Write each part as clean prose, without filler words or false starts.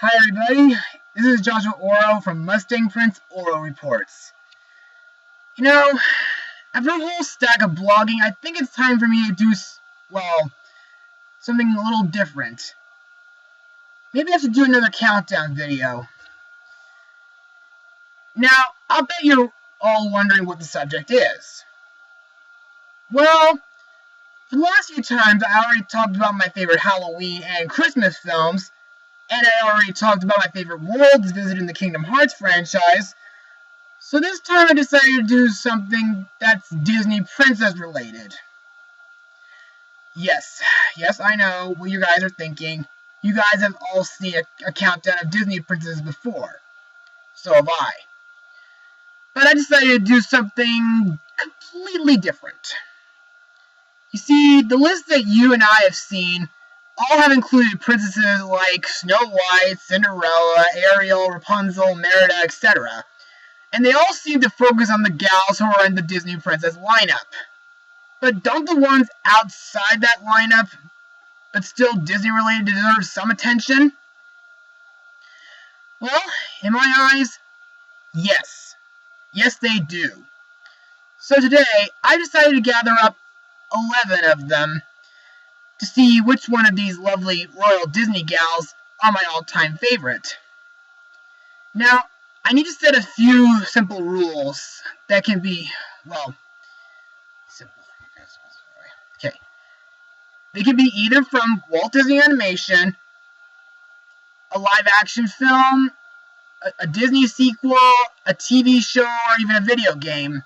Hi everybody, this is Joshua Orro from Mustang Prince Orro Reports. You know, after a whole stack of blogging, I think it's time for me to do, something a little different. Maybe I should do another countdown video. Now, I'll bet you're all wondering what the subject is. Well, for the last few times, I already talked about my favorite Halloween and Christmas films, and I already talked about my favorite worlds visited in the Kingdom Hearts franchise. So this time I decided to do something that's Disney princess related. Yes, I know what you guys are thinking. You guys have all seen a countdown of Disney princesses before. So have I. But I decided to do something completely different. You see, the list that you and I have seen all have included princesses like Snow White, Cinderella, Ariel, Rapunzel, Merida, etc. And they all seem to focus on the gals who are in the Disney princess lineup. But don't the ones outside that lineup, but still Disney related, deserve some attention? Well, in my eyes, yes. Yes, they do. So today, I decided to gather up 11 of them to see which one of these lovely royal Disney gals are my all-time favorite. Now, I need to set a few simple rules that can be, simple. Okay. They can be either from Walt Disney Animation, a live-action film, a Disney sequel, a TV show, or even a video game.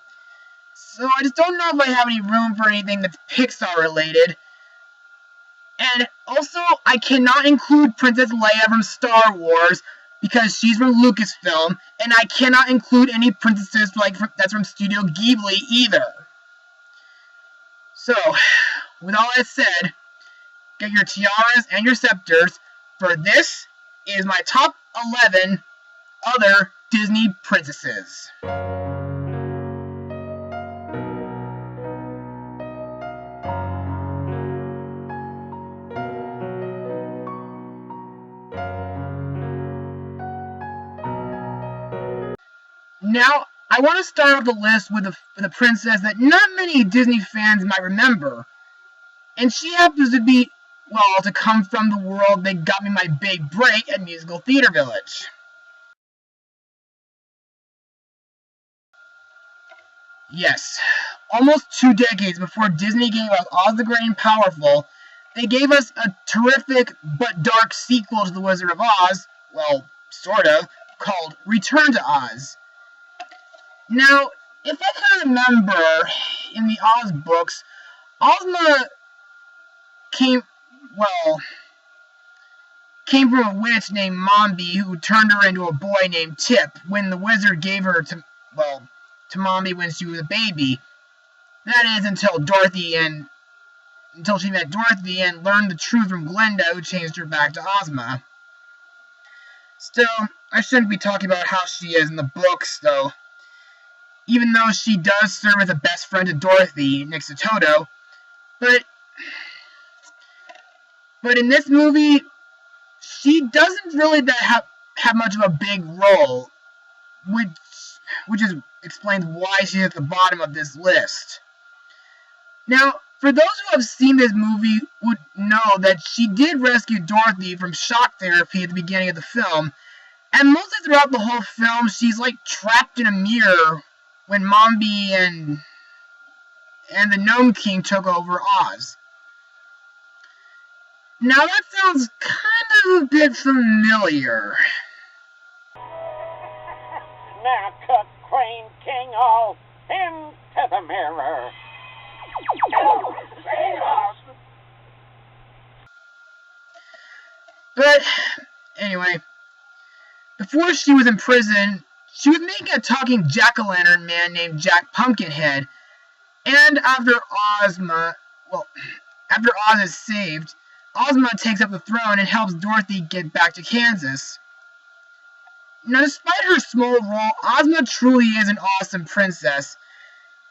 So I just don't know if I have any room for anything that's Pixar-related. And also, I cannot include Princess Leia from Star Wars because she's from Lucasfilm, and I cannot include any princesses that's from Studio Ghibli either. So, with all that said, get your tiaras and your scepters, for this is my top 11 other Disney princesses. Now, I want to start off the list with a princess that not many Disney fans might remember. And she happens to be, to come from the world that got me my big break at Musical Theater Village. Yes, almost 2 decades before Disney gave us Oz the Great and Powerful, they gave us a terrific but dark sequel to The Wizard of Oz, sort of, called Return to Oz. Now, if I can remember, in the Oz books, Ozma came from a witch named Mombi who turned her into a boy named Tip when the wizard gave her to Mombi when she was a baby. That is, until she met Dorothy and learned the truth from Glinda, who changed her back to Ozma. Still, I shouldn't be talking about how she is in the books, though. Even though she does serve as a best friend to Dorothy next to Toto, but in this movie, she doesn't really have much of a big role, which explains why she's at the bottom of this list. Now, for those who have seen this movie would know that she did rescue Dorothy from shock therapy at the beginning of the film, and mostly throughout the whole film, she's trapped in a mirror when Mombi and the Gnome King took over Oz. Now that sounds kind of a bit familiar. Now cut Crane King all into the mirror. Save us! But, anyway, before she was in prison, she was making a talking jack-o'-lantern man named Jack Pumpkinhead, and after Oz is saved, Ozma takes up the throne and helps Dorothy get back to Kansas. Now, despite her small role, Ozma truly is an awesome princess,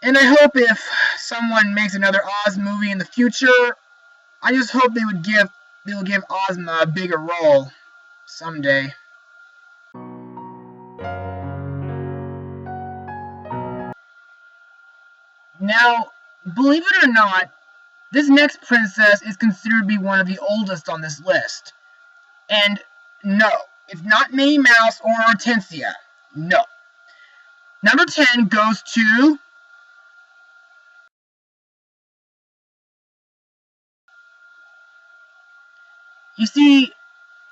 and I hope if someone makes another Oz movie in the future, I just hope they will give Ozma a bigger role, someday. Now, believe it or not, this next princess is considered to be one of the oldest on this list. And no, it's not Minnie Mouse or Hortensia. No. Number 10 goes to... You see,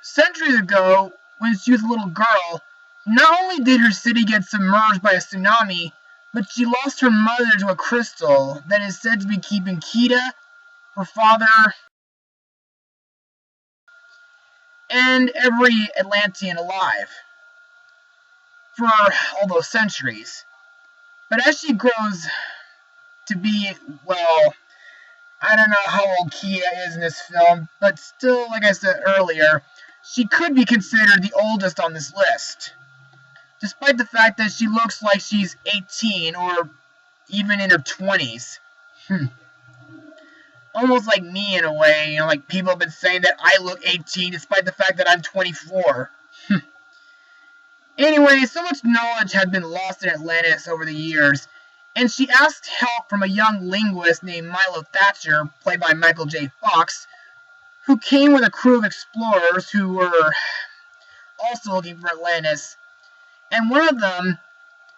centuries ago, when she was a little girl, not only did her city get submerged by a tsunami, but she lost her mother to a crystal that is said to be keeping Kida, her father, and every Atlantean alive for all those centuries. But as she grows to be, well, I don't know how old Kida is in this film, but still, like I said earlier, she could be considered the oldest on this list, despite the fact that she looks like she's 18 or even in her 20s. Almost like me in a way, like people have been saying that I look 18 despite the fact that I'm 24. Anyway, so much knowledge had been lost in Atlantis over the years, and she asked help from a young linguist named Milo Thatcher, played by Michael J. Fox, who came with a crew of explorers who were also looking for Atlantis. And one of them,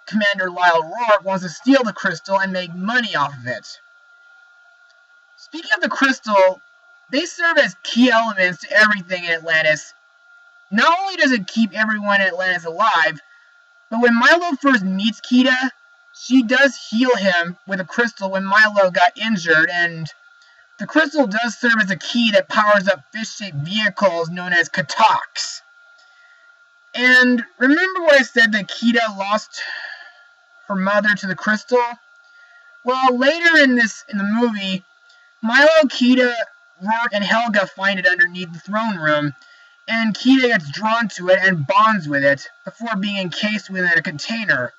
Commander Lyle Rourke, wants to steal the crystal and make money off of it. Speaking of the crystal, they serve as key elements to everything in Atlantis. Not only does it keep everyone in Atlantis alive, but when Milo first meets Kida, she does heal him with a crystal when Milo got injured, and the crystal does serve as a key that powers up fish-shaped vehicles known as Kataks. And remember what I said that Kida lost her mother to the crystal? Well, later in the movie, Milo, Kida, Rourke, and Helga find it underneath the throne room, and Kida gets drawn to it and bonds with it before being encased within a container.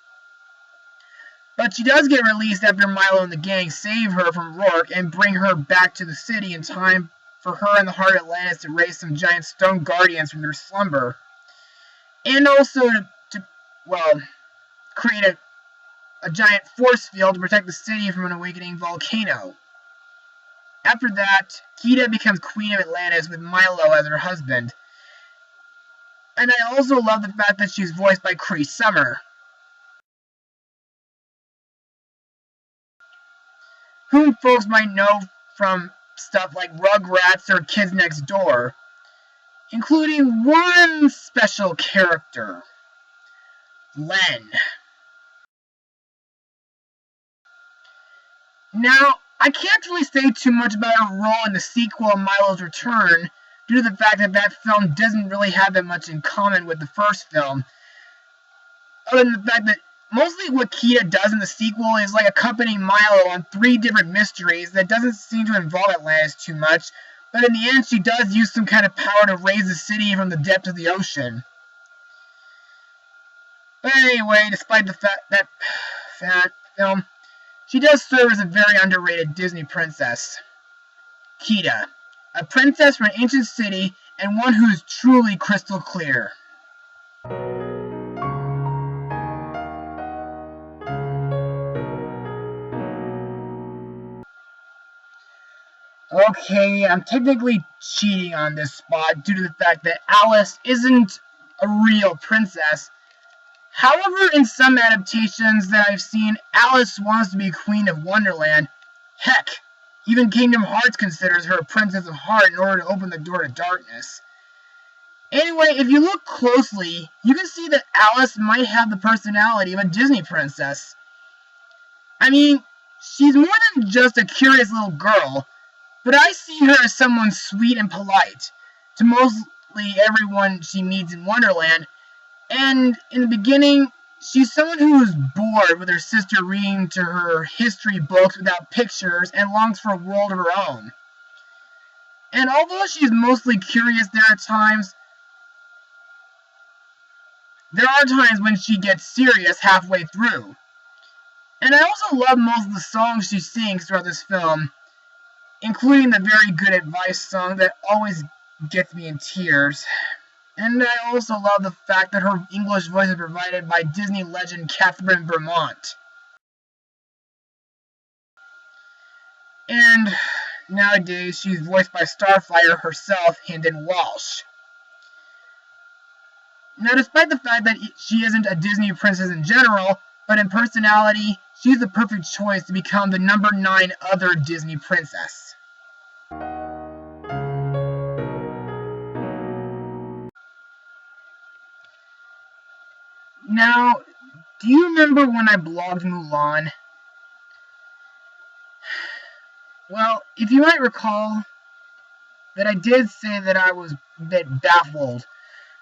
But she does get released after Milo and the gang save her from Rourke and bring her back to the city in time for her and the Heart of Atlantis to raise some giant stone guardians from their slumber. And also to create a giant force field to protect the city from an awakening volcano. After that, Kida becomes Queen of Atlantis with Milo as her husband. And I also love the fact that she's voiced by Cree Summer, whom folks might know from stuff like Rugrats or Kids Next Door, including one special character, Len. Now, I can't really say too much about her role in the sequel, Milo's Return, due to the fact that that film doesn't really have that much in common with the first film, other than the fact that mostly what Kida does in the sequel is like accompanying Milo on 3 different mysteries that doesn't seem to involve Atlantis too much, but in the end she does use some kind of power to raise the city from the depth of the ocean. But anyway, despite the fact that film, she does serve as a very underrated Disney princess. Kida, a princess from an ancient city and one who is truly crystal clear. Okay, I'm technically cheating on this spot due to the fact that Alice isn't a real princess. However, in some adaptations that I've seen, Alice wants to be Queen of Wonderland. Heck, even Kingdom Hearts considers her a Princess of Heart in order to open the door to darkness. Anyway, if you look closely, you can see that Alice might have the personality of a Disney princess. I mean, she's more than just a curious little girl, but I see her as someone sweet and polite to mostly everyone she meets in Wonderland. And in the beginning, she's someone who is bored with her sister reading to her history books without pictures and longs for a world of her own. And although she's mostly curious, there are times when she gets serious halfway through. And I also love most of the songs she sings throughout this film, including the very good advice song that always gets me in tears. And I also love the fact that her English voice is provided by Disney legend Catherine Vermont. And nowadays, she's voiced by Starfire herself, Hynden Walsh. Now, despite the fact that she isn't a Disney princess in general, but in personality, she's the perfect choice to become the number 9 other Disney princess. Now, do you remember when I blogged Mulan? Well, if you might recall, that I did say that I was a bit baffled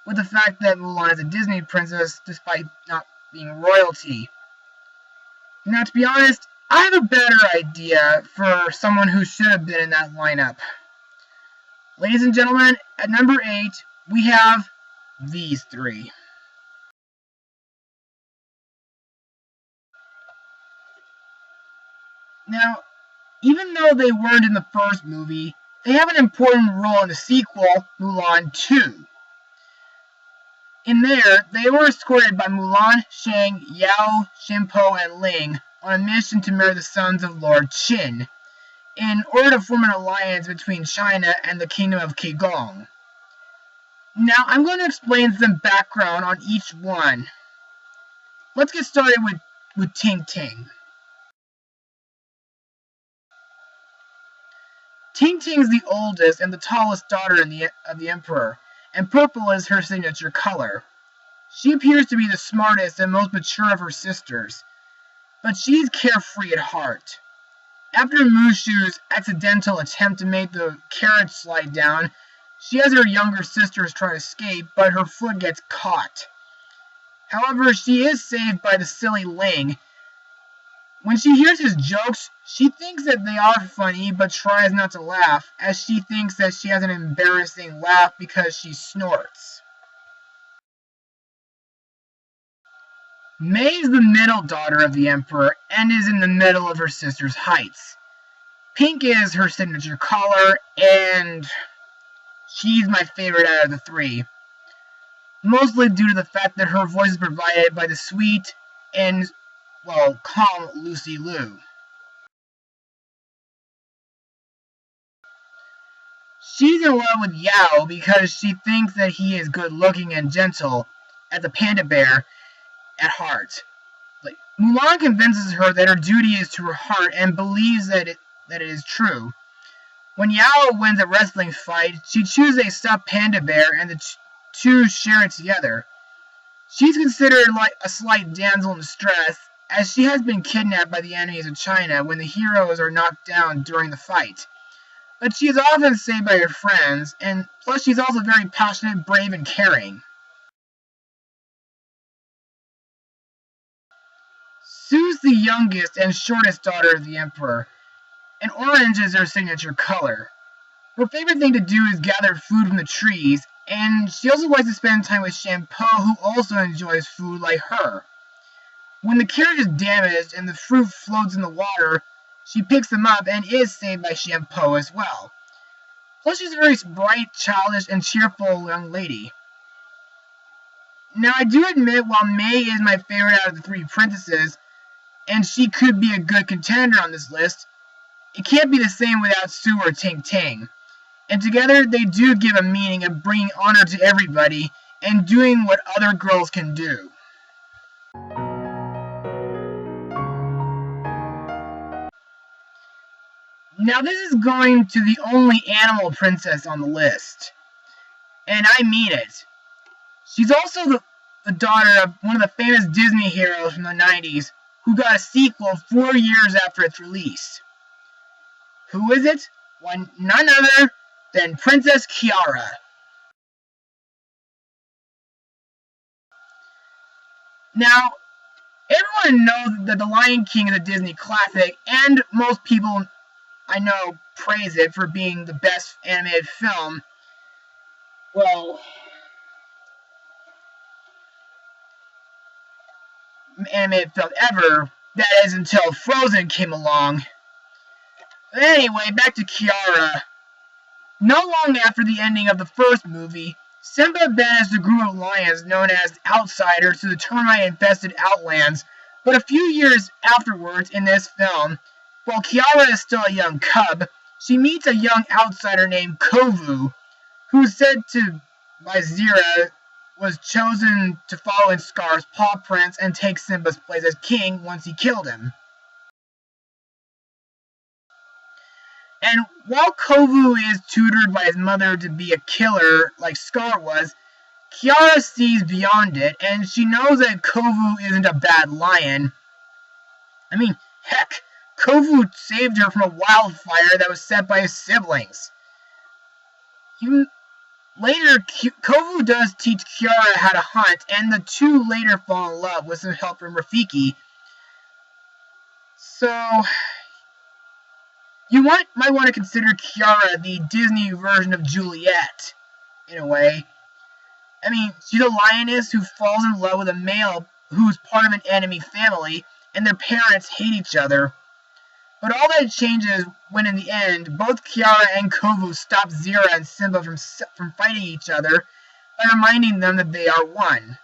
with the fact that Mulan is a Disney princess despite not being royalty. Now, to be honest, I have a better idea for someone who should have been in that lineup. Ladies and gentlemen, at number 8, we have these 3. Now, even though they weren't in the first movie, they have an important role in the sequel, Mulan 2. In there, they were escorted by Mulan, Shang, Yao, Shimpo, and Ling on a mission to marry the sons of Lord Qin, in order to form an alliance between China and the Kingdom of Qigong. Now, I'm going to explain some background on each one. Let's get started with Ting-Ting. Ting-Ting is the oldest and the tallest daughter of the Emperor, and purple is her signature color. She appears to be the smartest and most mature of her sisters, but she's carefree at heart. After Mushu's accidental attempt to make the carriage slide down, she has her younger sisters try to escape, but her foot gets caught. However, she is saved by the silly Ling. When she hears his jokes, she thinks that they are funny, but tries not to laugh, as she thinks that she has an embarrassing laugh because she snorts. May is the middle daughter of the Emperor, and is in the middle of her sister's heights. Pink is her signature color, and she's my favorite out of the 3. Mostly due to the fact that her voice is provided by the sweet and, well, calm Lucy Liu. She's in love with Yao because she thinks that he is good looking and gentle, as a panda bear at heart. Mulan convinces her that her duty is to her heart and believes that it is true. When Yao wins a wrestling fight, she chooses a stuffed panda bear and the two share it together. She's considered like a slight damsel in distress, as she has been kidnapped by the enemies of China when the heroes are knocked down during the fight. But she is often saved by her friends, and plus she's also very passionate, brave, and caring. Sue's the youngest and shortest daughter of the Emperor, and orange is her signature color. Her favorite thing to do is gather food from the trees, and she also likes to spend time with Shimpo, who also enjoys food like her. When the carriage is damaged and the fruit floats in the water, she picks them up and is saved by Shimpo as well. Plus, she's a very bright, childish, and cheerful young lady. Now, I do admit, while May is my favorite out of the 3 princesses, and she could be a good contender on this list, it can't be the same without Sue or Ting-Ting. And together, they do give a meaning of bringing honor to everybody and doing what other girls can do. Now, this is going to the only animal princess on the list. And I mean it. She's also the daughter of one of the famous Disney heroes from the 90s, who got a sequel 4 years after its release. Who is it? Well, none other than Princess Kiara. Now, everyone knows that The Lion King is a Disney classic, and most people I know praise it for being the best animated film. Well, animated film ever. That is until Frozen came along. Anyway, back to Kiara. Not long after the ending of the first movie, Simba banished a group of lions known as outsiders to the termite-infested outlands, but a few years afterwards in this film, while Kiara is still a young cub, she meets a young outsider named Kovu, who is said to, by Zira, was chosen to follow in Scar's paw prints and take Simba's place as king once he killed him. And while Kovu is tutored by his mother to be a killer like Scar was, Kiara sees beyond it, and she knows that Kovu isn't a bad lion. I mean, heck, Kovu saved her from a wildfire that was set by his siblings. Later, Kovu does teach Kiara how to hunt, and the two later fall in love with some help from Rafiki. So, you might want to consider Kiara the Disney version of Juliet, in a way. I mean, she's a lioness who falls in love with a male who's part of an enemy family, and their parents hate each other. But all that changes when, in the end, both Kiara and Kovu stop Zira and Simba from fighting each other by reminding them that they are one.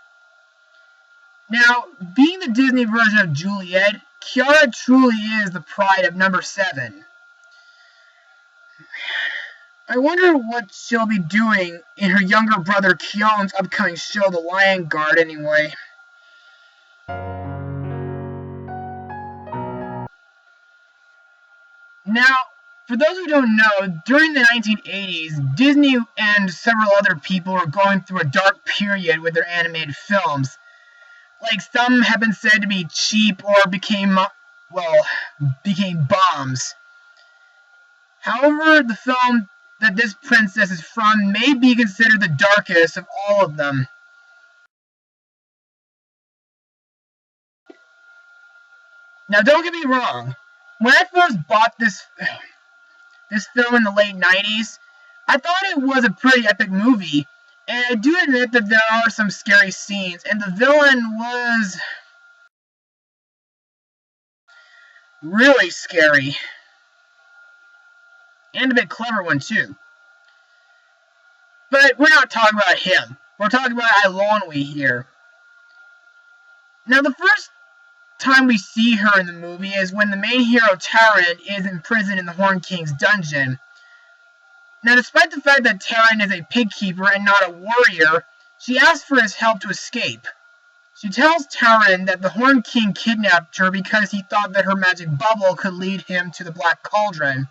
Now, being the Disney version of Juliet, Kiara truly is the pride of number 7. I wonder what she'll be doing in her younger brother Kion's upcoming show, The Lion Guard, anyway. Now, for those who don't know, during the 1980s, Disney and several other people were going through a dark period with their animated films. Like, some have been said to be cheap or became bombs. However, the film that this princess is from may be considered the darkest of all of them. Now, don't get me wrong. When I first bought this film in the late 90s, I thought it was a pretty epic movie, and I do admit that there are some scary scenes, and the villain was really scary. And a bit clever one, too. But we're not talking about him. We're talking about Eilonwy here. Now, the first time we see her in the movie is when the main hero, Taran, is imprisoned in the Horn King's dungeon. Now, despite the fact that Taran is a pig keeper and not a warrior, she asks for his help to escape. She tells Taran that the Horn King kidnapped her because he thought that her magic bubble could lead him to the Black Cauldron.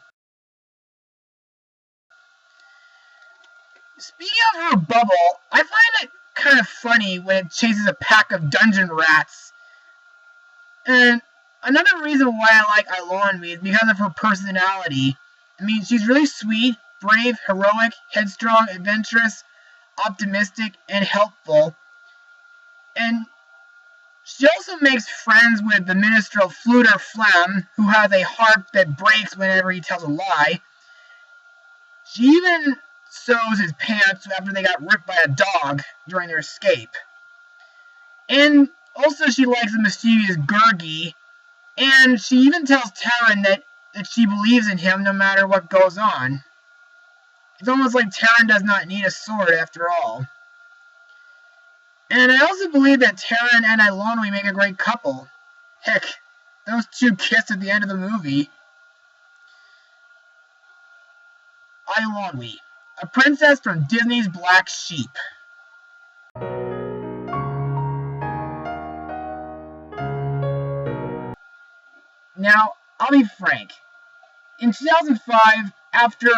Speaking of her bubble, I find it kind of funny when it chases a pack of dungeon rats. And another reason why I like Eilonwy is because of her personality. I mean, she's really sweet, brave, heroic, headstrong, adventurous, optimistic, and helpful. And she also makes friends with the minstrel Fluter Flam, who has a harp that breaks whenever he tells a lie. She even sews his pants after they got ripped by a dog during their escape. And also, she likes the mischievous Gurgi, and she even tells Taran that she believes in him no matter what goes on. It's almost like Taran does not need a sword after all. And I also believe that Taran and Eilonwy make a great couple. Heck, those two kiss at the end of the movie. Eilonwy, a princess from Disney's Black Sheep. Now, I'll be frank. In 2005, after,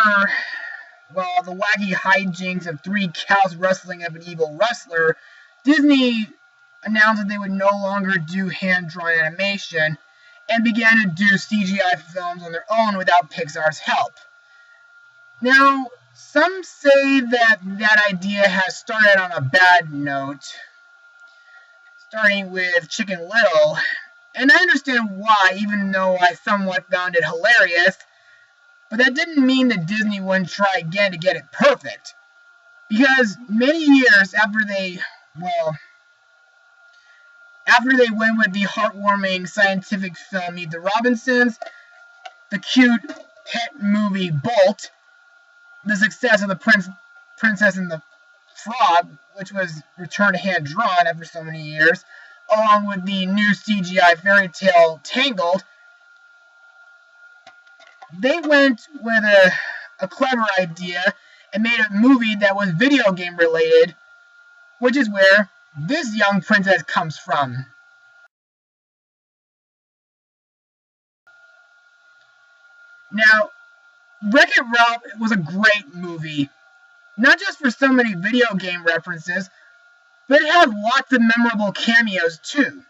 the wacky hijinks of 3 cows wrestling up an evil wrestler, Disney announced that they would no longer do hand-drawn animation and began to do CGI films on their own without Pixar's help. Now, some say that idea has started on a bad note, starting with Chicken Little. And I understand why, even though I somewhat found it hilarious, but that didn't mean that Disney wouldn't try again to get it perfect. Because many years after they went with the heartwarming scientific film Meet the Robinsons, the cute pet movie Bolt, the success of the Princess and the frog, which was returned hand-drawn after so many years, along with the new CGI fairy tale Tangled, they went with a clever idea and made a movie that was video game related, which is where this young princess comes from. Now, Wreck-It Ralph was a great movie, not just for so many video game references, but it has lots of memorable cameos too.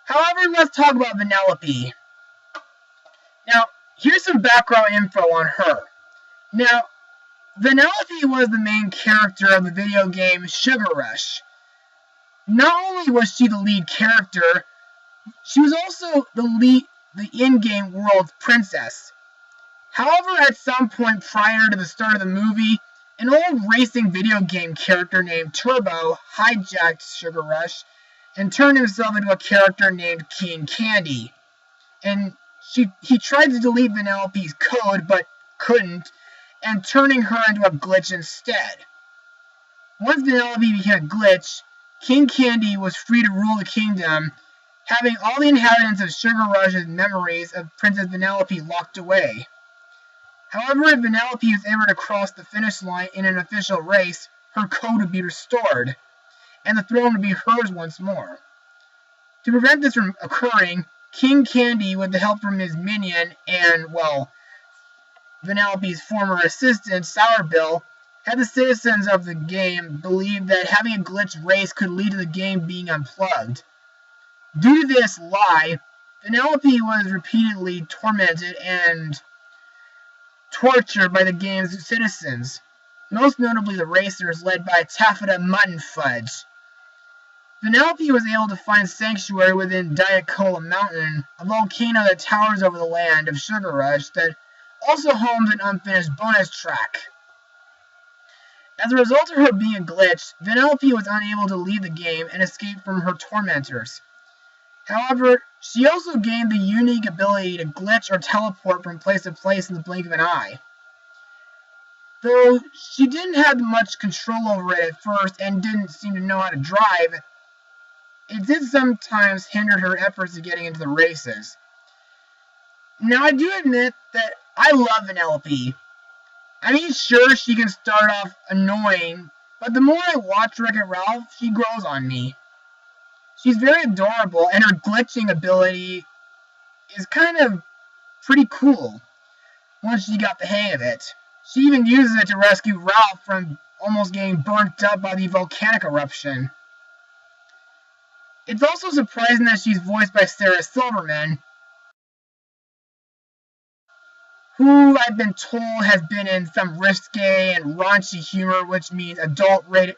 However, let's talk about Vanellope. Now, here's some background info on her. Now, Vanellope was the main character of the video game Sugar Rush. Not only was she the lead character, she was also the in-game world's princess. However, at some point prior to the start of the movie, an old racing video game character named Turbo hijacked Sugar Rush and turned himself into a character named King Candy. And he tried to delete Vanellope's code, but couldn't, and turning her into a glitch instead. Once Vanellope became a glitch, King Candy was free to rule the kingdom, having all the inhabitants of Sugar Rush's memories of Princess Vanellope locked away. However, if Vanellope is able to cross the finish line in an official race, her code would be restored, and the throne would be hers once more. To prevent this from occurring, King Candy, with the help from his minion and, well, Vanellope's former assistant, Sour Bill, had the citizens of the game believe that having a glitched race could lead to the game being unplugged. Due to this lie, Vanellope was repeatedly tormented and tortured by the game's citizens, most notably the racers led by Taffeta Mutton Fudge. Vanellope was able to find sanctuary within Diet Cola Mountain, a volcano that towers over the land of Sugar Rush that also homes an unfinished bonus track. As a result of her being a glitch, Vanellope was unable to leave the game and escape from her tormentors. However, she also gained the unique ability to glitch or teleport from place to place in the blink of an eye. Though she didn't have much control over it at first and didn't seem to know how to drive, it did sometimes hinder her efforts of getting into the races. Now, I do admit that I love Vanellope. I mean, sure, she can start off annoying, but the more I watch Wreck-It Ralph, she grows on me. She's very adorable, and her glitching ability is kind of pretty cool once she got the hang of it. She even uses it to rescue Ralph from almost getting burnt up by the volcanic eruption. It's also surprising that she's voiced by Sarah Silverman, who I've been told has been in some risque and raunchy humor, which means adult-rated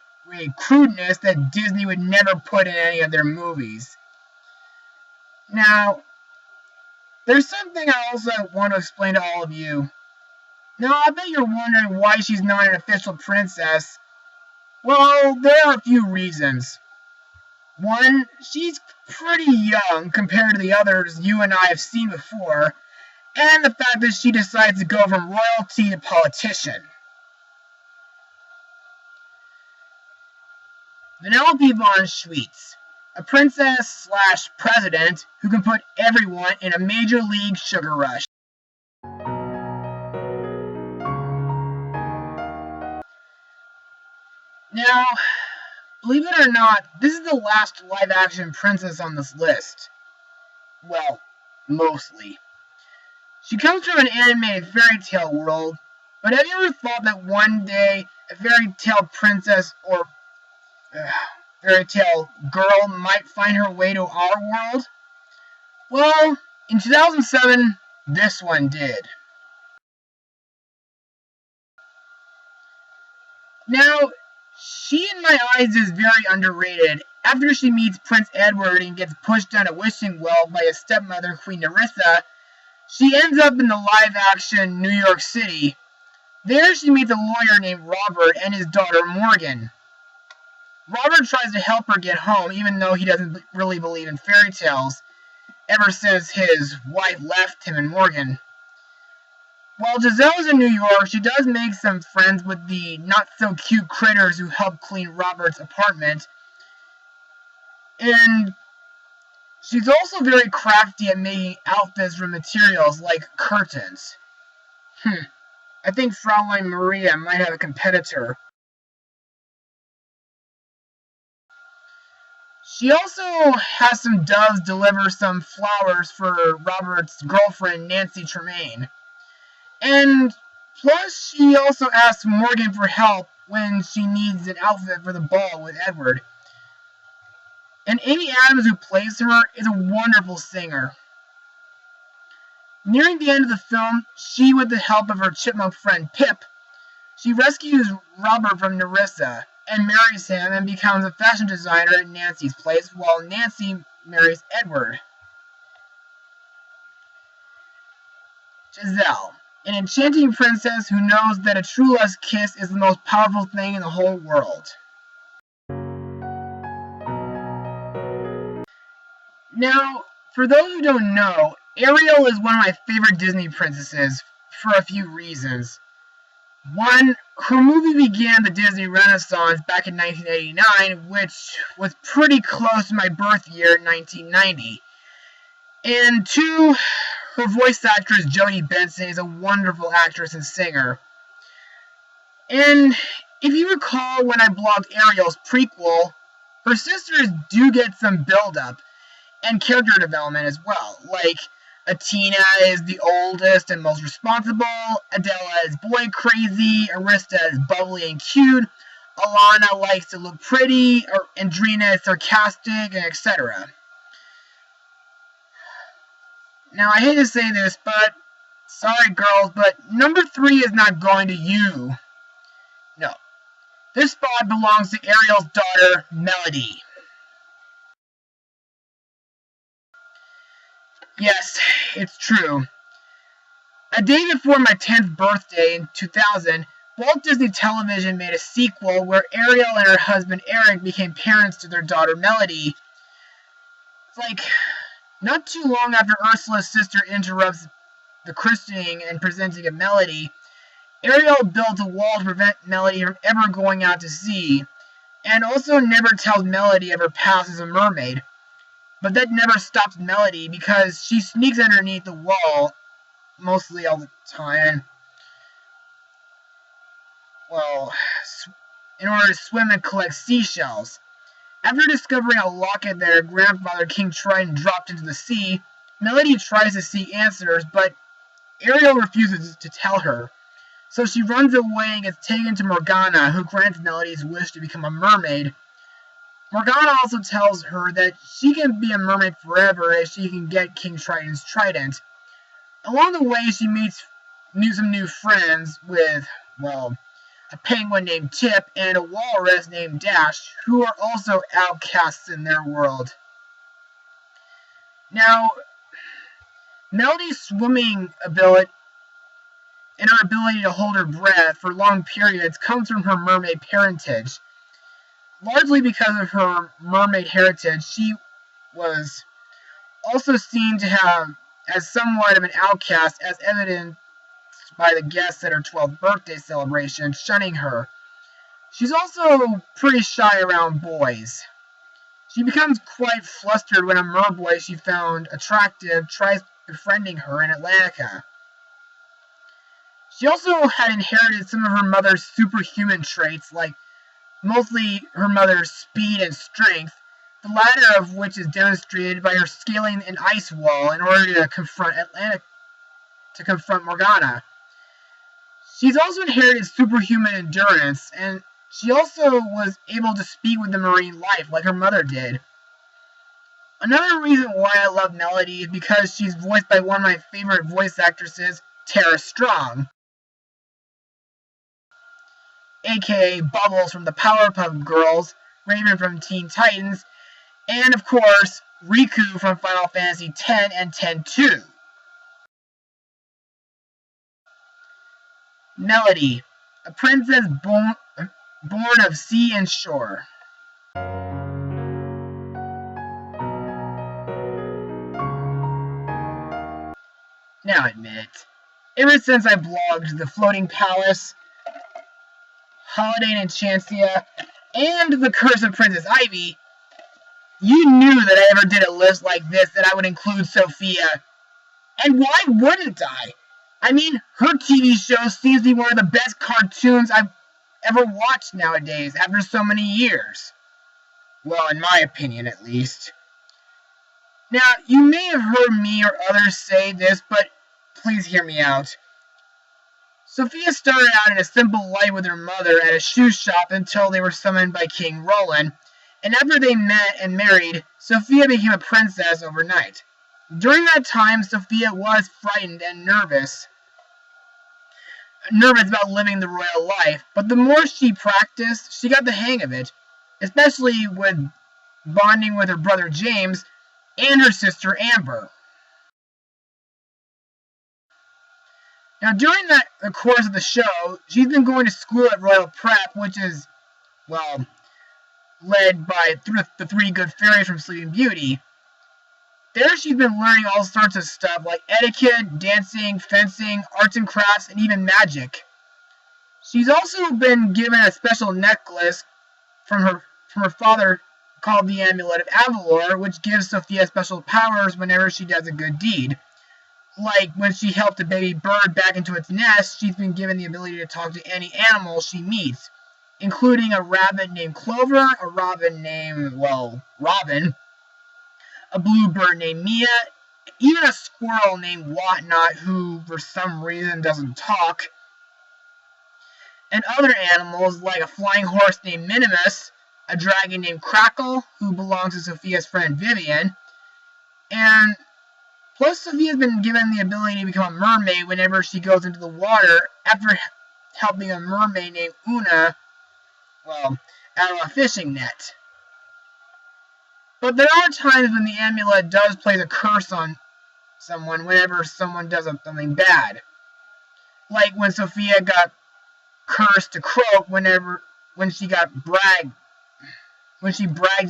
crudeness that Disney would never put in any of their movies. Now, there's something I also want to explain to all of you. Now, I bet you're wondering why she's not an official princess. Well, there are a few reasons. One, she's pretty young compared to the others you and I have seen before, and the fact that she decides to go from royalty to politician. Vanellope von Schweetz, a princess/president who can put everyone in a major league sugar rush. Now, believe it or not, this is the last live-action princess on this list. Well, mostly. She comes from an animated fairy tale world, but have you ever thought that one day a fairy tale princess or fairy tale girl might find her way to our world? Well, in 2007, this one did. Now, she in my eyes is very underrated. After she meets Prince Edward and gets pushed down a wishing well by his stepmother, Queen Nerissa, she ends up in the live-action New York City. There she meets a lawyer named Robert and his daughter Morgan. Robert tries to help her get home, even though he doesn't really believe in fairy tales, ever since his wife left him and Morgan. While Giselle's in New York, she does make some friends with the not-so-cute critters who help clean Robert's apartment. And she's also very crafty at making outfits from materials like curtains. I think Fraulein Maria might have a competitor. She also has some doves deliver some flowers for Robert's girlfriend, Nancy Tremaine. And plus, she also asks Morgan for help when she needs an outfit for the ball with Edward. And Amy Adams, who plays her, is a wonderful singer. Nearing the end of the film, she, with the help of her chipmunk friend Pip, she rescues Robert from Nerissa and marries him and becomes a fashion designer at Nancy's place, while Nancy marries Edward. Giselle, an enchanting princess who knows that a true love's kiss is the most powerful thing in the whole world. Now, for those who don't know, Ariel is one of my favorite Disney princesses for a few reasons. One, her movie began the Disney Renaissance back in 1989, which was pretty close to my birth year in 1990. And two, her voice actress Jodie Benson is a wonderful actress and singer. And if you recall when I blogged Ariel's prequel, her sisters do get some build-up and character development as well. Like, Atina is the oldest and most responsible, Adela is boy crazy, Arista is bubbly and cute, Alana likes to look pretty, Andrina is sarcastic, and etc. Now, I hate to say this, but sorry girls, but number 3 is not going to you. No. This spot belongs to Ariel's daughter, Melody. Yes, it's true. A day before my 10th birthday in 2000, Walt Disney Television made a sequel where Ariel and her husband Eric became parents to their daughter Melody. It's like, not too long after Ursula's sister interrupts the christening and presenting of Melody, Ariel built a wall to prevent Melody from ever going out to sea, and also never tells Melody of her past as a mermaid. But that never stops Melody because she sneaks underneath the wall mostly all the time. Well, in order to swim and collect seashells. After discovering a locket that her grandfather King Triton dropped into the sea, Melody tries to seek answers, but Ariel refuses to tell her. So she runs away and gets taken to Morgana, who grants Melody's wish to become a mermaid. Morgana also tells her that she can be a mermaid forever if she can get King Triton's trident. Along the way, she meets some new friends with, well, a penguin named Tip and a walrus named Dash, who are also outcasts in their world. Now, Melody's swimming ability and her ability to hold her breath for long periods comes from her mermaid parentage. Largely because of her mermaid heritage, she was also seen to have as somewhat of an outcast, as evidenced by the guests at her 12th birthday celebration, shunning her. She's also pretty shy around boys. She becomes quite flustered when a merboy she found attractive tries befriending her in Atlantica. She also had inherited some of her mother's superhuman traits, like mostly her mother's speed and strength, the latter of which is demonstrated by her scaling an ice wall in order to confront Morgana. She's also inherited superhuman endurance, and she also was able to speak with the marine life like her mother did. Another reason why I love Melody is because she's voiced by one of my favorite voice actresses, Tara Strong, aka Bubbles from the Powerpuff Girls, Raven from Teen Titans, and of course, Riku from Final Fantasy X and X-2. Melody, a princess born of sea and shore. Now admit it. ever since I blogged The Floating Palace, Holiday in Enchantia, and The Curse of Princess Ivy, you knew that I ever did a list like this that I would include Sofia. And why wouldn't I? I mean, her TV show seems to be one of the best cartoons I've ever watched nowadays after so many years. Well, in my opinion, at least. Now, you may have heard me or others say this, but please hear me out. Sofia started out in a simple life with her mother at a shoe shop until they were summoned by King Roland, and after they met and married, Sofia became a princess overnight. During that time, Sofia was frightened and nervous about living the royal life, but the more she practiced, she got the hang of it, especially with bonding with her brother James and her sister Amber. Now, during the course of the show, she's been going to school at Royal Prep, which is, well, led by the three good fairies from Sleeping Beauty. There she's been learning all sorts of stuff like etiquette, dancing, fencing, arts and crafts, and even magic. She's also been given a special necklace from her father called the Amulet of Avalor, which gives Sofia special powers whenever she does a good deed. Like when she helped a baby bird back into its nest, she's been given the ability to talk to any animal she meets, including a rabbit named Clover, a robin named, well, Robin, a bluebird named Mia, even a squirrel named Whatnot, who for some reason doesn't talk, and other animals like a flying horse named Minimus, a dragon named Crackle, who belongs to Sofia's friend Vivian, and plus Sofia's been given the ability to become a mermaid whenever she goes into the water after helping a mermaid named Una, well, out of a fishing net. But there are times when the amulet does place a curse on someone whenever someone does something bad. Like when Sofia got cursed to croak when she bragged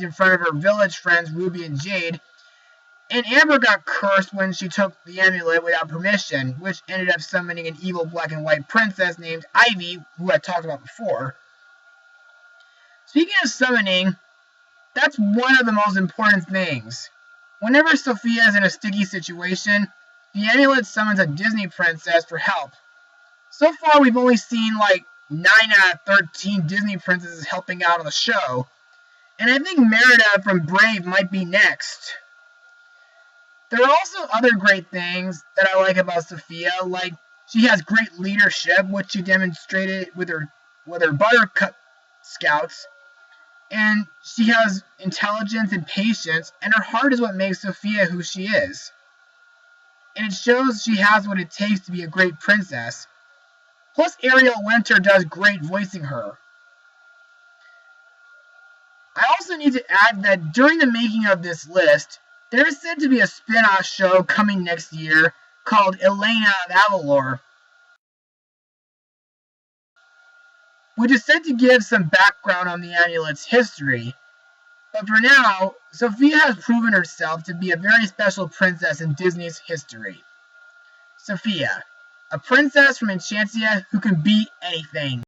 in front of her village friends Ruby and Jade, and Amber got cursed when she took the amulet without permission, which ended up summoning an evil black and white princess named Ivy, who I talked about before. Speaking of summoning, that's one of the most important things. Whenever Sofia is in a sticky situation, the amulet summons a Disney princess for help. So far, we've only seen like 9 out of 13 Disney princesses helping out on the show, and I think Merida from Brave might be next. There are also other great things that I like about Sofia, like she has great leadership, which she demonstrated with her Buttercup Scouts, and she has intelligence and patience, and her heart is what makes Sofia who she is. And it shows she has what it takes to be a great princess. Plus, Ariel Winter does great voicing her. I also need to add that during the making of this list, there is said to be a spin-off show coming next year called Elena of Avalor, which is said to give some background on the amulet's history. But for now, Sofia has proven herself to be a very special princess in Disney's history. Sofia, a princess from Enchantia who can beat anything.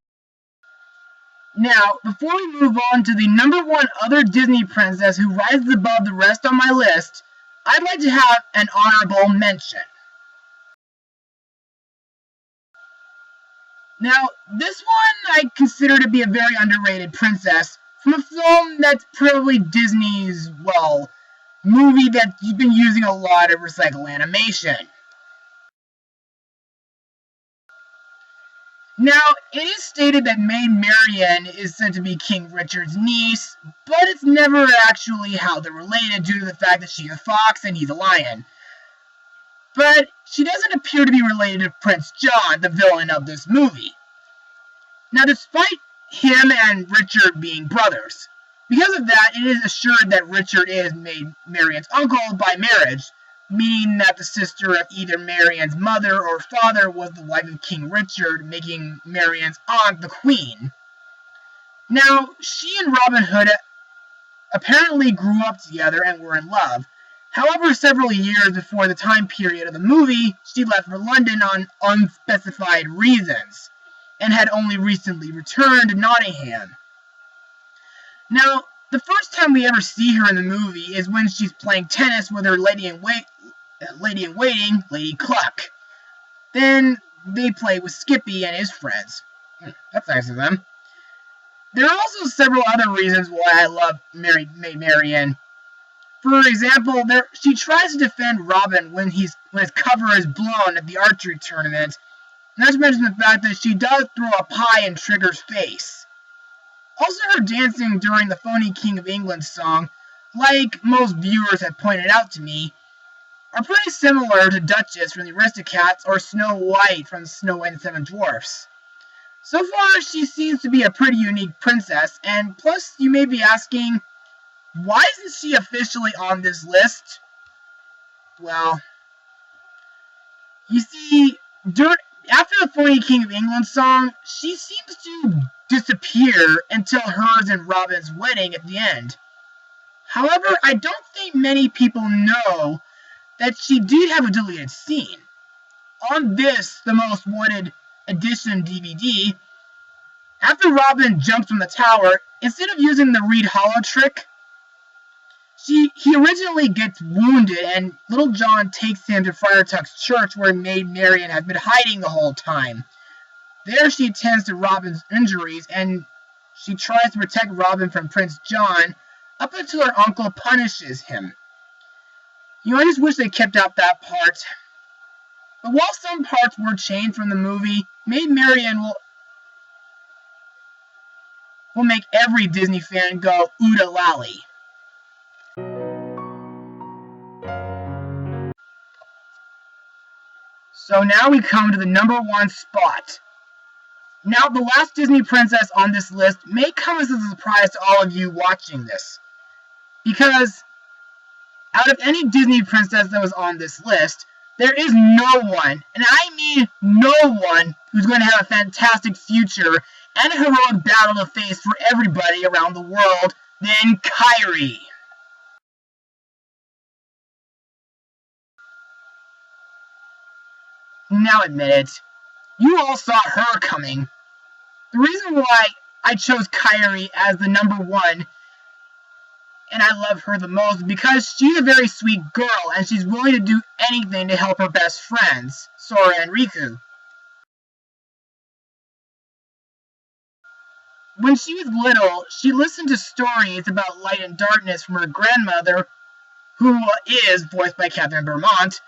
Now, before we move on to the number one other Disney princess who rises above the rest on my list, I'd like to have an honorable mention. Now, this one I consider to be a very underrated princess from a film that's probably Disney's, well, movie that's been using a lot of recycled animation. Now, it is stated that Maid Marian is said to be King Richard's niece, but it's never actually how they're related due to the fact that she's a fox and he's a lion. But she doesn't appear to be related to Prince John, the villain of this movie. Now, despite him and Richard being brothers, because of that, it is assured that Richard is Maid Marian's uncle by marriage, meaning that the sister of either Marian's mother or father was the wife of King Richard, making Marian's aunt the queen. Now, she and Robin Hood apparently grew up together and were in love. However, several years before the time period of the movie, she left for London on unspecified reasons, and had only recently returned to Nottingham. Now, the first time we ever see her in the movie is when she's playing tennis with her lady in waiting, Lady Cluck. Then they play with Skippy and his friends. That's nice of them. There are also several other reasons why I love Maid Marian. For example, she tries to defend Robin when his cover is blown at the archery tournament, not to mention the fact that she does throw a pie in Trigger's face. Also, her dancing during the phony King of England song, like most viewers have pointed out to me, are pretty similar to Duchess from the Aristocats or Snow White from Snow White and the Seven Dwarfs. So far, she seems to be a pretty unique princess, and plus, you may be asking, why isn't she officially on this list? Well, you see, after the phony King of England song, she seems to disappear until hers and Robin's wedding at the end. However, I don't think many people know that she did have a deleted scene. On this, the Most Wanted Edition DVD, after Robin jumps from the tower, instead of using the Reed Hollow trick, he originally gets wounded, and Little John takes him to Friar Tuck's church where Maid Marian has been hiding the whole time. There she attends to Robin's injuries, and she tries to protect Robin from Prince John up until her uncle punishes him. I just wish they kept out that part. But while some parts were changed from the movie, Maid Marian will make every Disney fan go ooda lally. So now we come to the number 1 spot. Now, the last Disney princess on this list may come as a surprise to all of you watching this, because out of any Disney princess that was on this list, there is no one, and I mean no one, who's going to have a fantastic future and a heroic battle to face for everybody around the world than Kairi. Now admit it, you all saw her coming. The reason why I chose Kairi as the number 1, and I love her the most, is because she's a very sweet girl, and she's willing to do anything to help her best friends, Sora and Riku. When she was little, she listened to stories about light and darkness from her grandmother, who is voiced by Catherine Beaumont.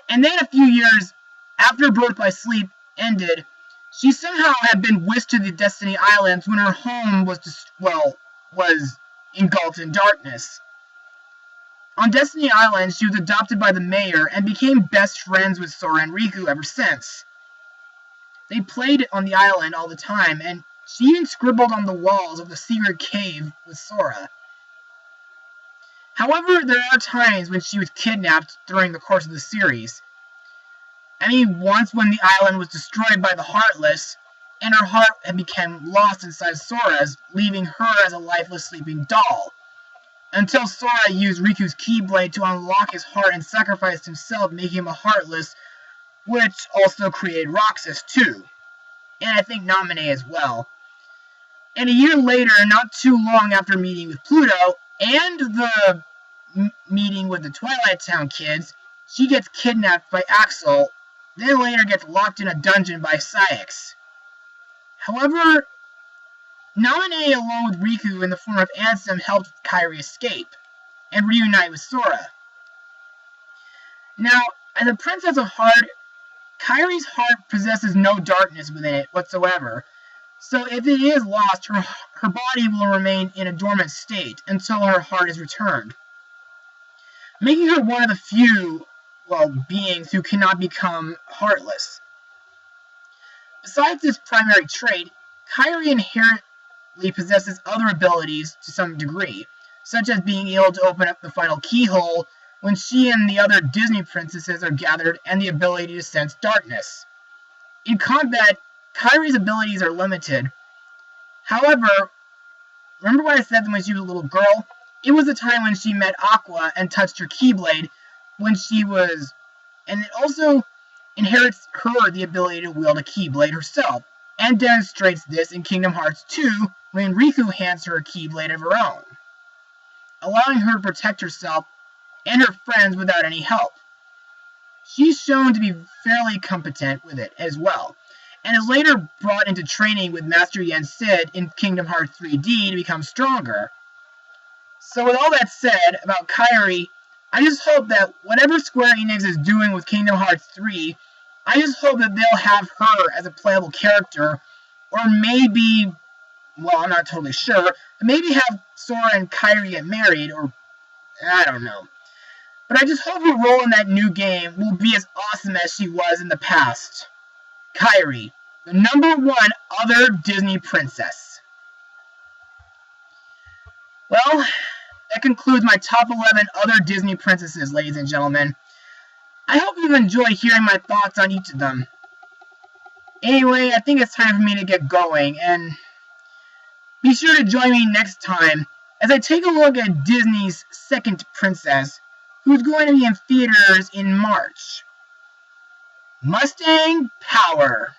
And then a few years after Birth by Sleep ended, she somehow had been whisked to the Destiny Islands when her home was engulfed in darkness. On Destiny Island, she was adopted by the mayor and became best friends with Sora and Riku ever since. They played on the island all the time, and she even scribbled on the walls of the secret cave with Sora. However, there are times when she was kidnapped during the course of the series. I mean, once when the island was destroyed by the Heartless, and her heart had become lost inside Sora's, leaving her as a lifeless sleeping doll. Until Sora used Riku's Keyblade to unlock his heart and sacrificed himself, making him a Heartless, which also created Roxas too. And I think Naminé as well. And a year later, not too long after meeting with Pluto, and the meeting with the Twilight Town kids, she gets kidnapped by Axel, then later gets locked in a dungeon by Saïx. However, Naminé along with Riku in the form of Ansem helped Kairi escape, and reunite with Sora. Now, as a Princess of Heart, Kairi's heart possesses no darkness within it whatsoever, so if it is lost, her body will remain in a dormant state until her heart is returned, making her one of the few, beings who cannot become heartless. Besides this primary trait, Kairi inherently possesses other abilities to some degree, such as being able to open up the final keyhole when she and the other Disney princesses are gathered, and the ability to sense darkness. In combat, Kairi's abilities are limited. However, remember what I said when she was a little girl? It was the time when she met Aqua and touched her Keyblade when she was... And it also inherits her the ability to wield a Keyblade herself, and demonstrates this in Kingdom Hearts 2 when Riku hands her a Keyblade of her own, allowing her to protect herself and her friends without any help. She's shown to be fairly competent with it as well, and is later brought into training with Master Yen Sid in Kingdom Hearts 3D to become stronger. So with all that said about Kairi, I just hope that whatever Square Enix is doing with Kingdom Hearts 3, I just hope that they'll have her as a playable character, or maybe, well, I'm not totally sure, maybe have Sora and Kairi get married, or I don't know. But I just hope her role in that new game will be as awesome as she was in the past. Kairi, the #1 other Disney princess. Well, that concludes my top 11 other Disney princesses, ladies and gentlemen. I hope you've enjoyed hearing my thoughts on each of them. Anyway, I think it's time for me to get going, and be sure to join me next time as I take a look at Disney's second princess, who's going to be in theaters in March. Mustang Power!